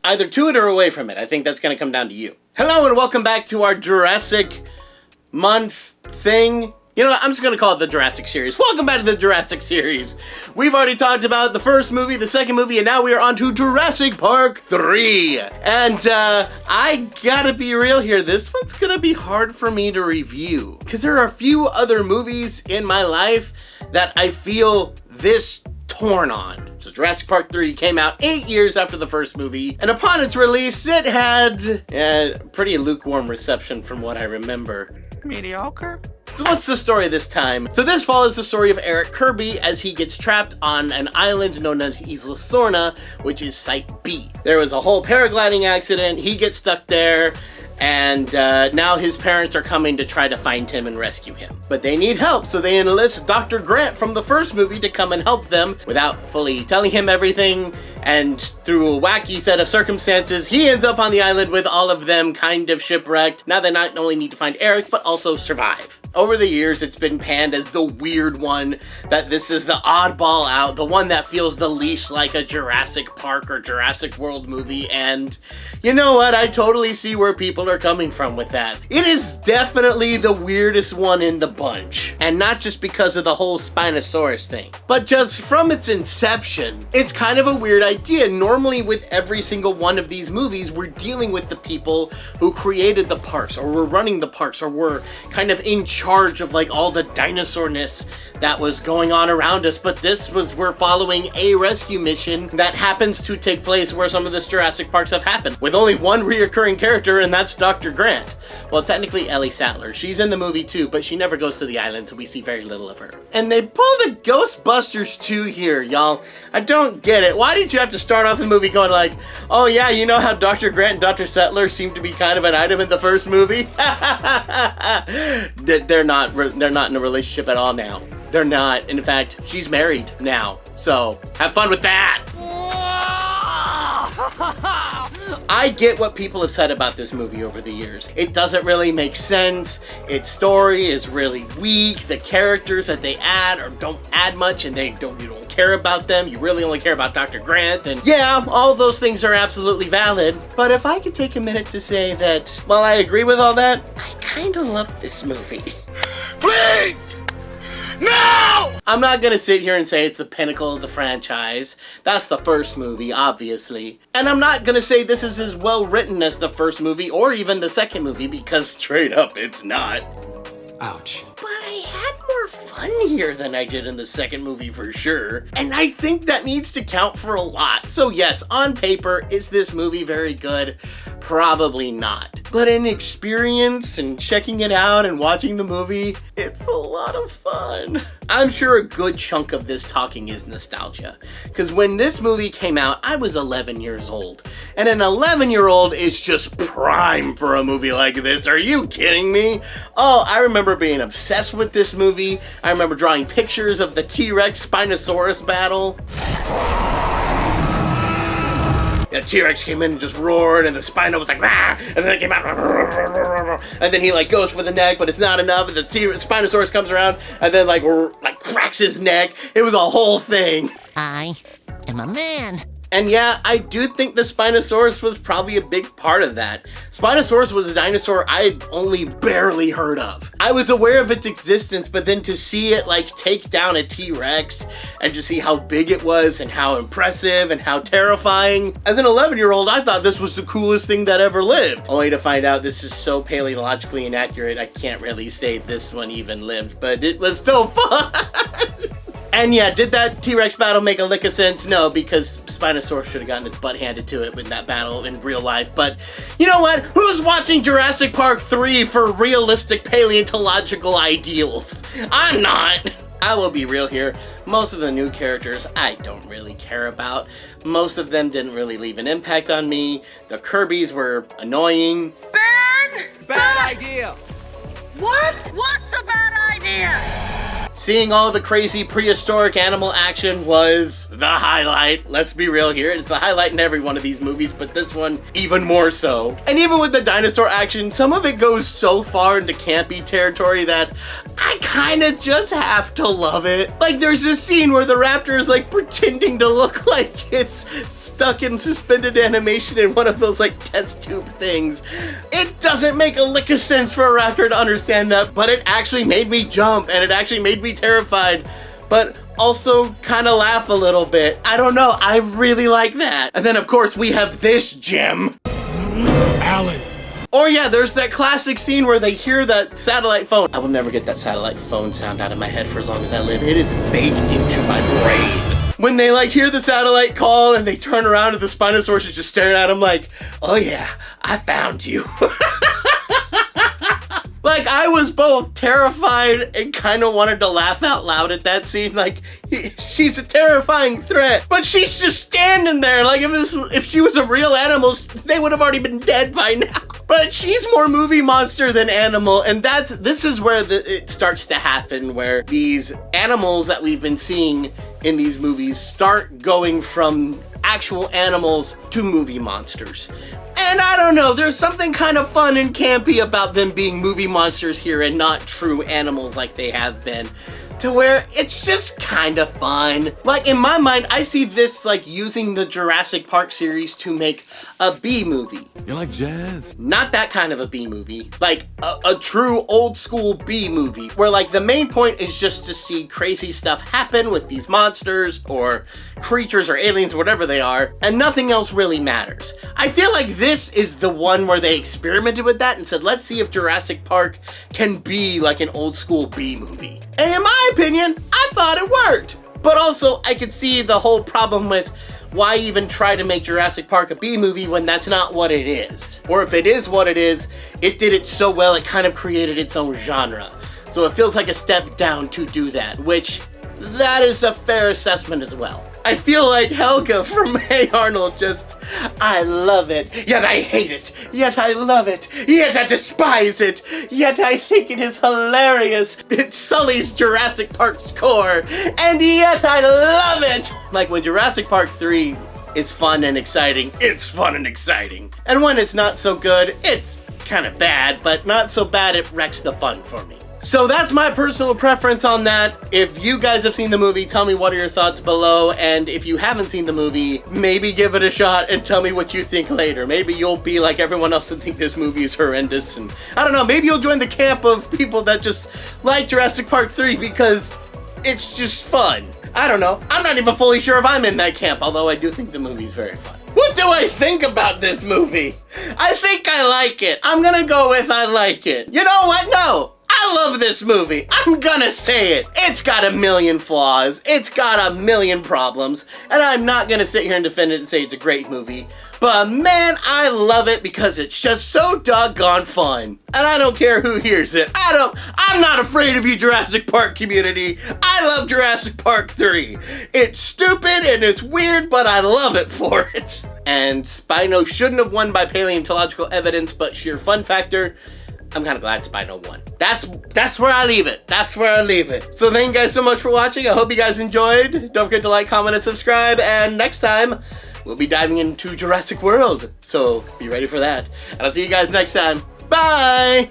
Either to it or away from it. I think that's going to come down to you. Hello and welcome back to our Jurassic month thing. You know what? I'm just going to call it the Jurassic Series. Welcome back to the Jurassic Series. We've already talked about the first movie, the second movie, and now we are on to Jurassic Park 3. And I gotta be real here. This one's going to be hard for me to review, because there are a few other movies in my life that I feel this torn on. So Jurassic Park 3 came out 8 years after the first movie, and upon its release, it had a pretty lukewarm reception from what I remember. Mediocre? So what's the story this time? So this follows the story of Eric Kirby as he gets trapped on an island known as Isla Sorna, which is Site B. There was a whole paragliding accident, he gets stuck there, and now his parents are coming to try to find him and rescue him. But they need help, so they enlist Dr. Grant from the first movie to come and help them without fully telling him everything, and through a wacky set of circumstances, he ends up on the island with all of them kind of shipwrecked. Now they not only need to find Eric, but also survive. Over the years, it's been panned as the weird one, that this is the oddball out, the one that feels the least like a Jurassic Park or Jurassic World movie, and you know what? I totally see where people are coming from with that. It is definitely the weirdest one in the bunch, and not just because of the whole Spinosaurus thing, but just from its inception. It's kind of a weird idea. Normally with every single one of these movies, we're dealing with the people who created the parks, or were running the parks, or were kind of in charge of like all the dinosaur-ness that was going on around us, but this was, we're following a rescue mission that happens to take place where some of the Jurassic Parks have happened, with only one reoccurring character, and that's Dr. Grant. Well, technically Ellie Sattler. She's in the movie too, but she never goes to the island, so we see very little of her. And they pulled a Ghostbusters 2 here, y'all. I don't get it. Why did you have to start off the movie going like, oh yeah, you know how Dr. Grant and Dr. Sattler seem to be kind of an item in the first movie? They're not in a relationship at all now. They're not. In fact, she's married now. So have fun with that. I get what people have said about this movie over the years. It doesn't really make sense. Its story is really weak. The characters that they add or don't add much, and you don't care about them. You really only care about Dr. Grant. And yeah, all those things are absolutely valid. But if I could take a minute to say that, while I agree with all that, I kind of love this movie. Please! No! I'm not gonna sit here and say it's the pinnacle of the franchise. That's the first movie, obviously. And I'm not gonna say this is as well written as the first movie or even the second movie, because straight up, it's not. Ouch. But I had more fun here than I did in the second movie for sure. And I think that needs to count for a lot. So yes, on paper, is this movie very good? Probably not. But in experience and checking it out and watching the movie, it's a lot of fun. I'm sure a good chunk of this talking is nostalgia. Because when this movie came out, I was 11 years old. And an 11-year-old is just prime for a movie like this. Are you kidding me? Oh, I remember being obsessed with this movie. I remember drawing pictures of the T-Rex Spinosaurus battle. The T-Rex came in and just roared, and the Spino was like, rah! And then it came out, and then he like goes for the neck, but it's not enough, and the Spinosaurus comes around, and then like cracks his neck. It was a whole thing. I am a man. And yeah, I do think the Spinosaurus was probably a big part of that. Spinosaurus was a dinosaur I'd only barely heard of. I was aware of its existence, but then to see it like take down a T-Rex and to see how big it was and how impressive and how terrifying. As an 11-year-old, I thought this was the coolest thing that ever lived. Only to find out this is so paleologically inaccurate, I can't really say this one even lived, but it was still fun. And yeah, did that T-Rex battle make a lick of sense? No, because Spinosaurus should have gotten its butt handed to it in that battle in real life. But you know what? Who's watching Jurassic Park 3 for realistic paleontological ideals? I'm not. I will be real here. Most of the new characters I don't really care about. Most of them didn't really leave an impact on me. The Kirbys were annoying. Ben! Bad idea. What? What's a bad idea? Seeing all the crazy prehistoric animal action was the highlight. Let's be real here. It's the highlight in every one of these movies, but this one even more so. And even with the dinosaur action, some of it goes so far into campy territory that I kind of just have to love it. Like, there's this scene where the raptor is like pretending to look like it's stuck in suspended animation in one of those like test tube things. It doesn't make a lick of sense for a raptor to understand that, but it actually made me jump and it actually made me terrified, but also kind of laugh a little bit. I don't know, I really like that. And then of course we have this gem. Alan. Or yeah, there's that classic scene where they hear that satellite phone. I will never get that satellite phone sound out of my head for as long as I live. It is baked into my brain. When they like hear the satellite call and they turn around and the Spinosaurus is just staring at them like, oh yeah, I found you. Like, I was both terrified and kind of wanted to laugh out loud at that scene. Like, she's a terrifying threat, but she's just standing there. Like, if she was a real animal, they would have already been dead by now. But she's more movie monster than animal, and this is where it starts to happen, where these animals that we've been seeing in these movies start going from actual animals to movie monsters. And I don't know, there's something kind of fun and campy about them being movie monsters here and not true animals like they have been, to where it's just kind of fun. Like, in my mind, I see this like using the Jurassic Park series to make a B movie. You like jazz? Not that kind of a B movie, like a true old school B movie, where like the main point is just to see crazy stuff happen with these monsters or creatures or aliens, whatever they are, and nothing else really matters. I feel like this is the one where they experimented with that and said, let's see if Jurassic Park can be like an old school B movie. And in my opinion, I thought it worked. But also, I could see the whole problem with why even try to make Jurassic Park a B movie when that's not what it is? Or if it is what it is, it did it so well it kind of created its own genre. So it feels like a step down to do that, which that is a fair assessment as well. I feel like Helga from Hey Arnold just, I love it, yet I hate it, yet I love it, yet I despise it, yet I think it is hilarious. It sullies Jurassic Park's core, and yet I love it. Like when Jurassic Park 3 is fun and exciting, it's fun and exciting. And when it's not so good, it's kind of bad, but not so bad it wrecks the fun for me. So that's my personal preference on that. If you guys have seen the movie, tell me what are your thoughts below. And if you haven't seen the movie, maybe give it a shot and tell me what you think later. Maybe you'll be like everyone else and think this movie is horrendous. And I don't know, maybe you'll join the camp of people that just like Jurassic Park 3 because it's just fun. I don't know. I'm not even fully sure if I'm in that camp, although I do think the movie's very fun. What do I think about this movie? I think I like it. I'm gonna go with I like it. You know what? No. I love this movie. I'm gonna say it. It's got a million flaws. It's got a million problems. And I'm not gonna sit here and defend it and say it's a great movie. But man, I love it because it's just so doggone fun. And I don't care who hears it. I'm not afraid of you, Jurassic Park community. I love Jurassic Park 3. It's stupid and it's weird, but I love it for it. And Spino shouldn't have won by paleontological evidence, but sheer fun factor, I'm kind of glad Spino won. That's where I leave it. That's where I leave it. So thank you guys so much for watching. I hope you guys enjoyed. Don't forget to like, comment, and subscribe. And next time, we'll be diving into Jurassic World. So be ready for that. And I'll see you guys next time. Bye!